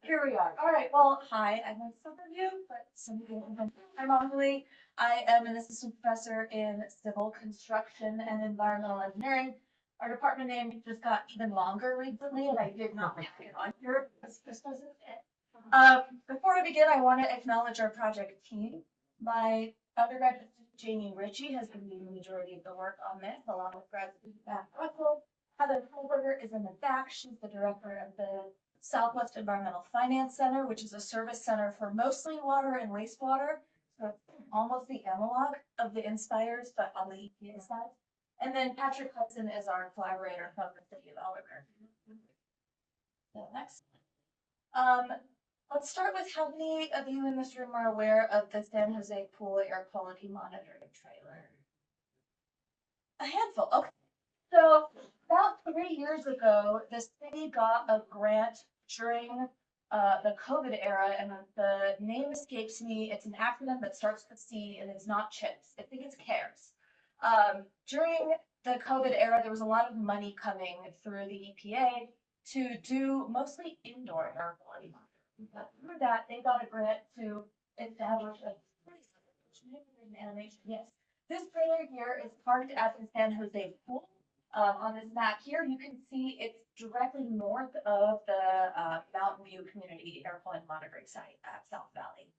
Here we are. All right. Well, hi. I know some of you, but some of you don't. I'm Amelie. I am an assistant professor in civil construction and environmental engineering. Our department name just got even longer recently, and I did not make it on here because Christmas is it. Before I begin, I want to acknowledge our project team. My undergraduate Jamie Ritchie has been doing the majority of the work on this, along with grad student Matt Russell. Heather Kohlberger is in the back. She's the director of the Southwest Environmental Finance Center, which is a service center for mostly water and wastewater. So it's almost the analog of the Inspires, but on the EPA side. And then Patrick Hudson is our collaborator from the city of Oliver. So next. Let's start with how many of you in this room are aware of the San Jose Pool Air Quality Monitoring Trailer? A handful. Okay. So about 3 years ago, the city got a grant during the COVID era, and the name escapes me. It's an acronym that starts with C, and it's not CHIPS. I think it's CARES. During the COVID era, there was a lot of money coming through the EPA to do mostly indoor air quality monitoring. But through that, they got a grant to establish a animation. Yes, this trailer here is parked at the San Jose Pool. On this map here, you can see it's directly north of the Mountain View Community Air Quality Monitoring Site at South Valley.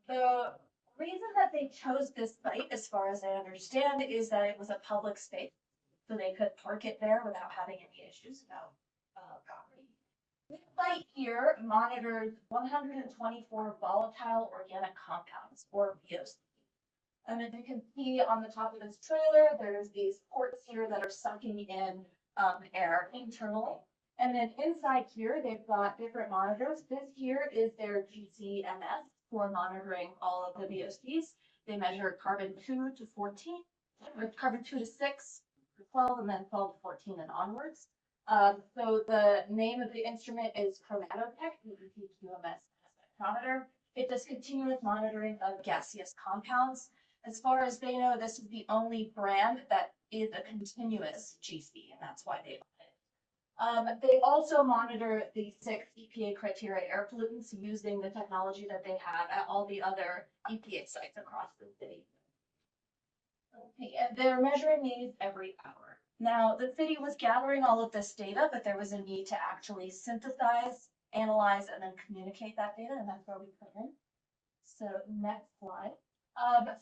The reason that they chose this site, as far as I understand, is that it was a public space, so they could park it there without having any issues about property. This site here monitors 124 volatile organic compounds, or VOCs. And as you can see on the top of this trailer, there's these ports here that are sucking in air internally. And then inside here, they've got different monitors. This here is their GCMS for monitoring all of the VOCs. They measure carbon 2 to 14, or carbon 2 to 6, 12, and then 12 to 14 and onwards. So the name of the instrument is Chromatotech, QMS spectrometer. It does continuous monitoring of gaseous compounds. As far as they know, this is the only brand that is a continuous GC, and that's why they bought it. They also monitor the 6 EPA criteria air pollutants using the technology that they have at all the other EPA sites across the city. Okay, and they're measuring these every hour. Now, the city was gathering all of this data, but there was a need to actually synthesize, analyze, and then communicate that data, and that's where we come in. So next slide.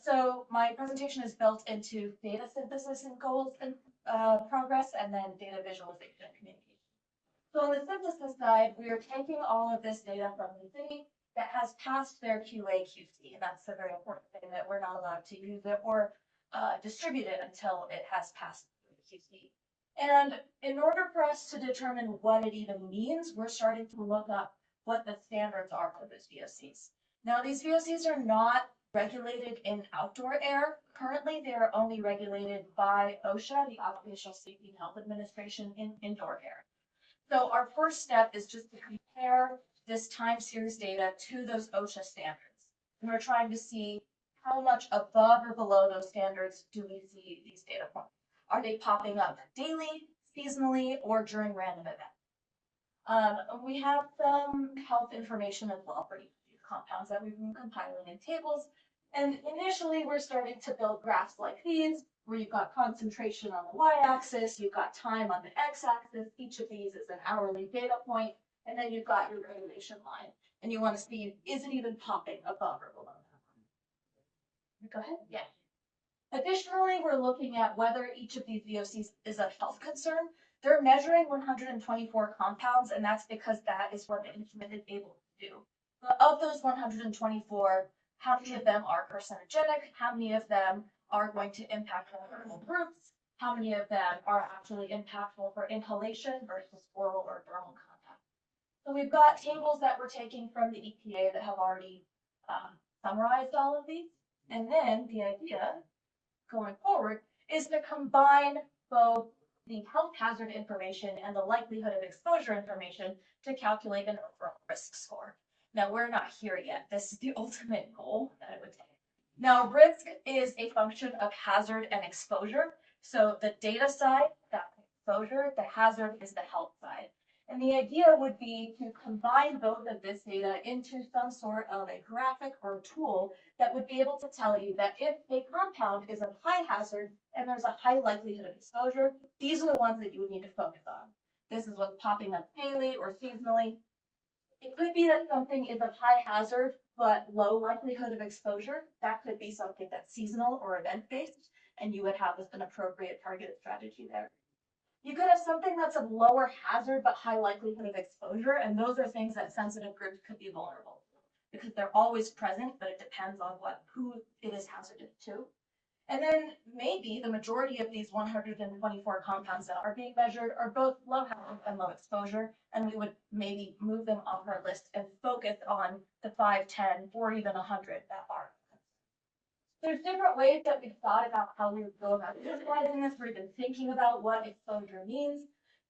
So my presentation is built into data synthesis and goals and progress, and then data visualization and communication. So on the synthesis side, we are taking all of this data from the city that has passed their QA/QC, and that's the very important thing, that we're not allowed to use it or distribute it until it has passed the QC. And in order for us to determine what it even means, we're starting to look up what the standards are for those VOCs. Now, these VOCs are not regulated in outdoor air. Currently, they are only regulated by OSHA, the Occupational Safety and Health Administration, in indoor air. So our first step is just to compare this time series data to those OSHA standards. And we're trying to see how much above or below those standards do we see these data points. Are they popping up daily, seasonally, or during random events? We have some health information as well for each of these compounds that we've been compiling in tables. And initially, we're starting to build graphs like these, where you've got concentration on the y-axis, you've got time on the x-axis. Each of these is an hourly data point, and then you've got your regulation line. And you want to see, is it even popping above or below that? Go ahead. Yeah. Additionally, we're looking at whether each of these VOCs is a health concern. They're measuring 124 compounds, and that's because that is what the instrument is able to do. But of those 124, how many of them are carcinogenic? How many of them are going to impact vulnerable groups? How many of them are actually impactful for inhalation versus oral or dermal contact? So we've got tables that we're taking from the EPA that have already summarized all of these. And then the idea going forward is to combine both the health hazard information and the likelihood of exposure information to calculate an overall risk score. Now, we're not here yet. This is the ultimate goal that I would take. Now, risk is a function of hazard and exposure. So the data side, that's exposure, the hazard is the health side. And the idea would be to combine both of this data into some sort of a graphic or tool that would be able to tell you that if a compound is of high hazard and there's a high likelihood of exposure, these are the ones that you would need to focus on. This is what's popping up daily or seasonally. It could be that something is of high hazard, but low likelihood of exposure. That could be something that's seasonal or event-based, and you would have an appropriate targeted strategy there. You could have something that's of lower hazard, but high likelihood of exposure, and those are things that sensitive groups could be vulnerable to because they're always present, but it depends on who it is hazardous to. And then maybe the majority of these 124 compounds that are being measured are both low hazard and low exposure, and we would maybe move them off our list and focus on the 5, 10, or even 100 that are. There's different ways that we've thought about how we would go about visualizing this. We've been thinking about what exposure means.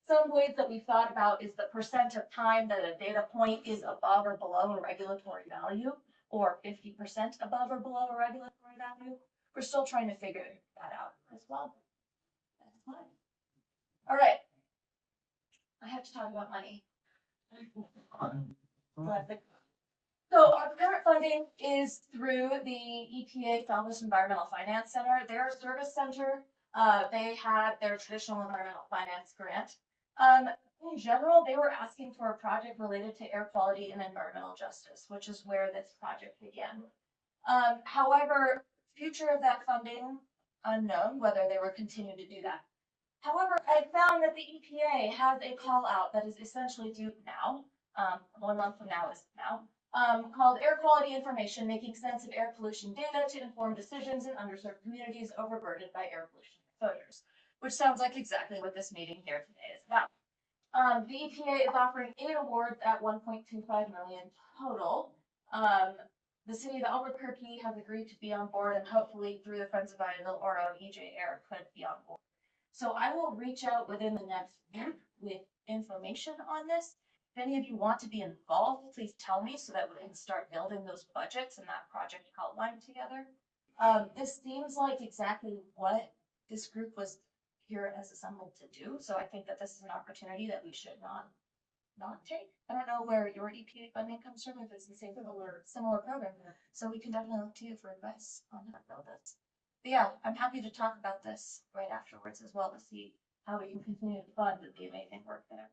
Some ways that we've thought about is the percent of time that a data point is above or below a regulatory value, or 50% above or below a regulatory value. We're still trying to figure that out as well. That's fine. All right. I have to talk about money. So our current funding is through the EPA Southwest Environmental Finance Center. Their service center, they had their traditional environmental finance grant. In general, they were asking for a project related to air quality and environmental justice, which is where this project began. However, future of that funding, unknown whether they will continue to do that. However, I found that the EPA has a call out that is essentially due now, 1 month from now is now, called Air Quality Information, Making Sense of Air Pollution Data to Inform Decisions in Underserved Communities Overburdened by Air Pollution Exposures, which sounds like exactly what this meeting here today is about. The EPA is offering 8 awards at $1.25 million total. The city of Albuquerque has agreed to be on board, and hopefully through the Friends of Idyllwill or EJ Air could be on board. So I will reach out within the next week with information on this. If any of you want to be involved, please tell me so that we can start building those budgets and that project outline together. This seems like exactly what this group was here as assembled to do. So I think that this is an opportunity that we should not take. I don't know where your EPA funding comes from, if it's the same or similar program. So we can definitely look to you for advice on how to build this. But yeah, I'm happy to talk about this right afterwards as well to see how we can continue to fund the amazing work there.